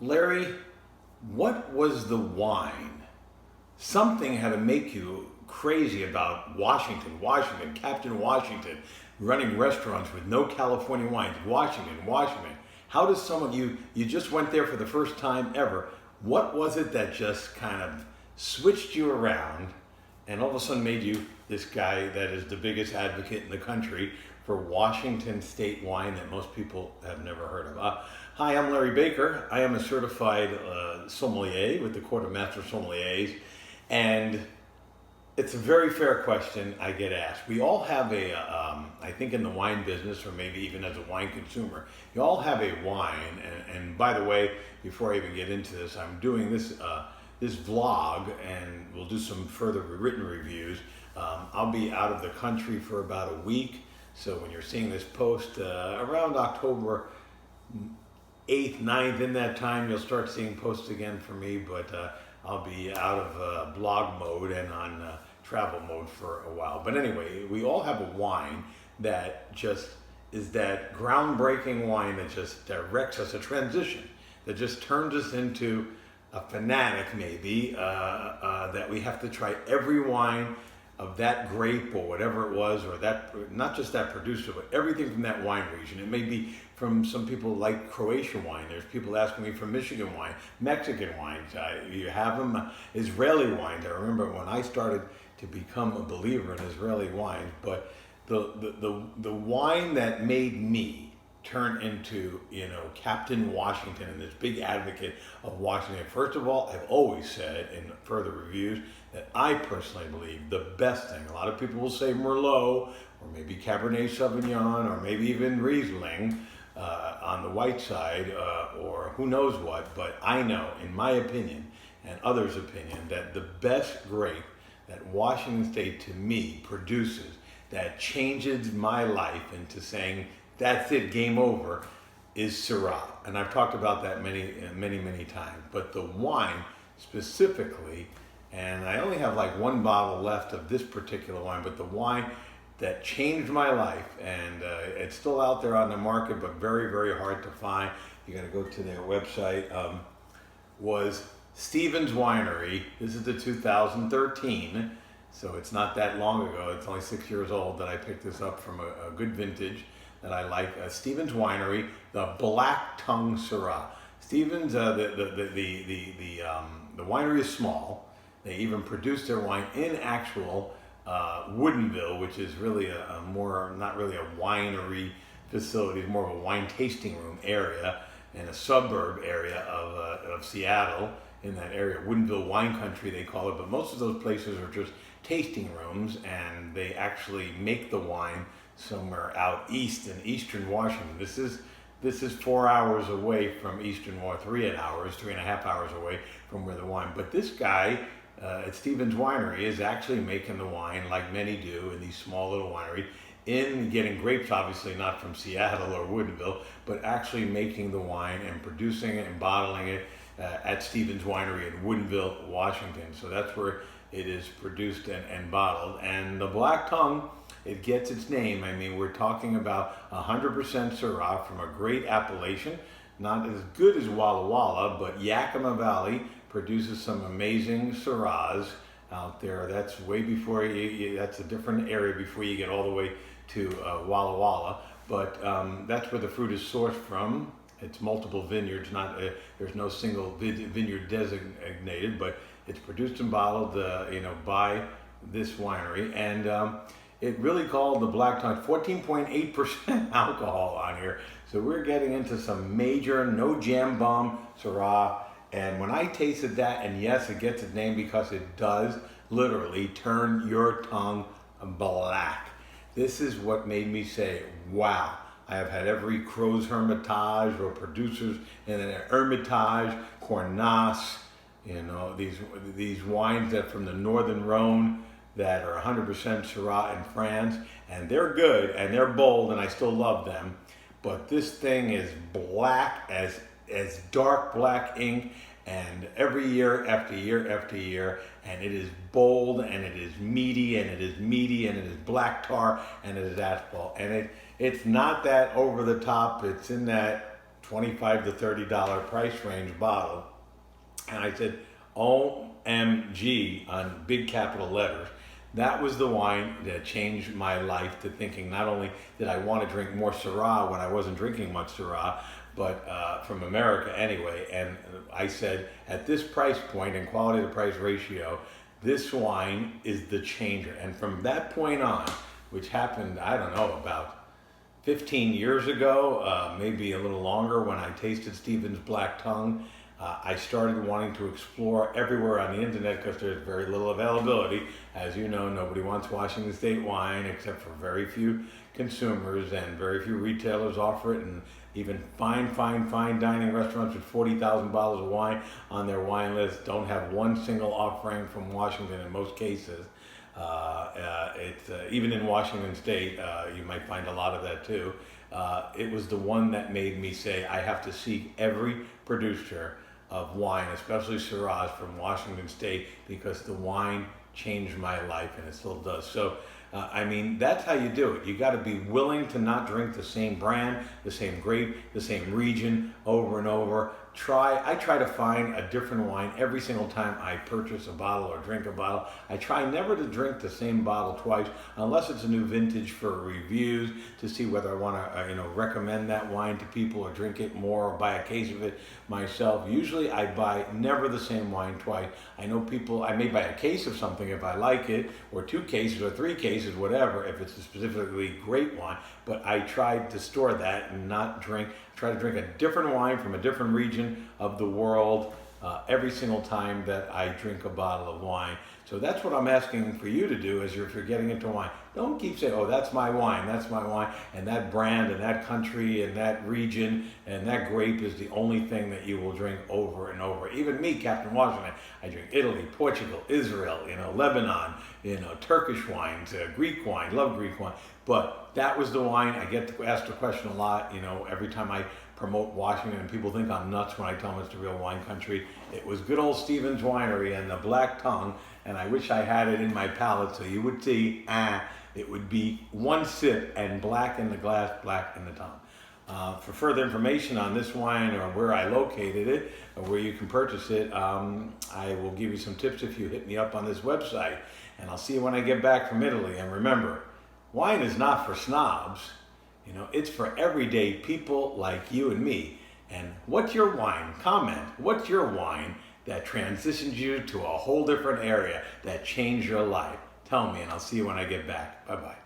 Larry, what was the wine? Something had to make you crazy about Washington, Captain Washington, running restaurants with no California wines, Washington. How does some of you just went there for the first time ever? What was it that just kind of switched you around and all of a sudden made you this guy that is the biggest advocate in the country for Washington state wine that most people have never heard of? Hi, I'm Larry Baker. I am a certified sommelier with the Court of Master Sommeliers, and it's a very fair question I get asked. We all have I think in the wine business, or maybe even as a wine consumer, you all have a wine. And by the way, before I even get into this, I'm doing this vlog, and we'll do some further written reviews. I'll be out of the country for about a week, so when you're seeing this post around October 8th, 9th, in that time, you'll start seeing posts again for me, but I'll be out of blog mode and on travel mode for a while. But anyway, we all have a wine that just is that groundbreaking wine that just directs us, a transition that just turns us into a fanatic, maybe, that we have to try every wine of that grape or whatever it was, or that, not just that producer, but everything from that wine region. It may be from some people like Croatian wine. There's people asking me for Michigan wine, Mexican wines. You have them, Israeli wines. I remember when I started to become a believer in Israeli wines, but the wine that made me turn into, Captain Washington and this big advocate of Washington. First of all, I've always said in further reviews that I personally believe the best thing, a lot of people will say Merlot, or maybe Cabernet Sauvignon, or maybe even Riesling on the white side, or who knows what, but I know, in my opinion, and others' opinion, that the best grape that Washington State, to me, produces that changes my life into saying, that's it, game over, is Syrah. And I've talked about that many times. But the wine specifically, and I only have like one bottle left of this particular wine, but the wine that changed my life, and it's still out there on the market, but very hard to find. You got to go to their website, was Stevens Winery. This is the 2013, so it's not that long ago. It's only 6 years old that I picked this up from a good vintage that I like. Stevens Winery, the Black Tongue Syrah. Stevens, the winery is small. They even produce their wine in actual Woodinville, which is really a more, not really a winery facility, it's more of a wine tasting room area in a suburb area of Seattle, in that area, Woodinville wine country they call it, but most of those places are just tasting rooms, and they actually make the wine somewhere out east in eastern Washington. This is 4 hours away from eastern, or 3.5 hours away from where the wine. But this guy at Stevens Winery is actually making the wine like many do in these small little wineries, in getting grapes, obviously not from Seattle or Woodinville, but actually making the wine and producing it and bottling it at Stevens Winery in Woodinville, Washington. So that's where it is produced and bottled. And the Black Tongue, it gets its name. I mean, we're talking about 100% Syrah from a great appellation, not as good as Walla Walla, but Yakima Valley produces some amazing Syrahs out there. That's way before that's a different area before you get all the way to Walla Walla. But that's where the fruit is sourced from. It's multiple vineyards, not there's no single vineyard designated, but it's produced and bottled, by this winery. And it really called the Black Tongue, 14.8% alcohol on here. So we're getting into some major, no jam bomb Syrah. And when I tasted that, and yes, it gets its name because it does literally turn your tongue black. This is what made me say, wow. I have had every Crow's Hermitage or producers in an Hermitage, Cornas, these wines that from the Northern Rhone that are 100% Syrah in France, and they're good and they're bold, and I still love them. But this thing is black as dark black ink, and every year after year, and it is bold, and it is meaty, and it is black tar, and it is asphalt, and it's not that over the top. It's in that $25 to $30 price range bottle. And I said, OMG, on big capital letters. That was the wine that changed my life to thinking not only did I want to drink more Syrah when I wasn't drinking much Syrah, but from America anyway. And I said, at this price point and quality to price ratio, this wine is the changer. And from that point on, which happened, I don't know, about 15 years ago, maybe a little longer, when I tasted Stephen's Black Tongue, I started wanting to explore everywhere on the internet because there's very little availability. As you know, nobody wants Washington State wine except for very few consumers, and very few retailers offer it, and even fine dining restaurants with 40,000 bottles of wine on their wine list don't have one single offering from Washington in most cases. Even in Washington State, you might find a lot of that too. It was the one that made me say I have to seek every producer of wine, especially Syrahs from Washington State, because the wine changed my life, and it still does. So, I mean, that's how you do it. You got to be willing to not drink the same brand, the same grape, the same region over and over. I try to find a different wine every single time I purchase a bottle or drink a bottle. I try never to drink the same bottle twice, unless it's a new vintage for reviews, to see whether I want to recommend that wine to people or drink it more or buy a case of it myself. Usually I buy never the same wine twice. I know people, I may buy a case of something if I like it, or 2 cases or 3 cases, whatever, if it's a specifically great wine, but I tried to store that and not try to drink a different wine from a different region of the world every single time that I drink a bottle of wine. So that's what I'm asking for you to do as if you're getting into wine. Don't keep saying, oh, that's my wine, and that brand and that country and that region and that grape is the only thing that you will drink over and over. Even me, Captain Washington, I drink Italy, Portugal, Israel, Lebanon, Turkish wines, Greek wine, love Greek wine. But that was the wine. I get asked the question a lot, every time I promote Washington, and people think I'm nuts when I tell them it's the real wine country. It was good old Stephen's Winery and the Black Tongue, and I wish I had it in my palate so you would see, it would be one sip and black in the glass, black in the tongue. For further information on this wine or where I located it or where you can purchase it, I will give you some tips if you hit me up on this website. And I'll see you when I get back from Italy. And remember, wine is not for snobs. It's for everyday people like you and me. And what's your wine? Comment. What's your wine that transitioned you to a whole different area that changed your life? Tell me, and I'll see you when I get back. Bye-bye.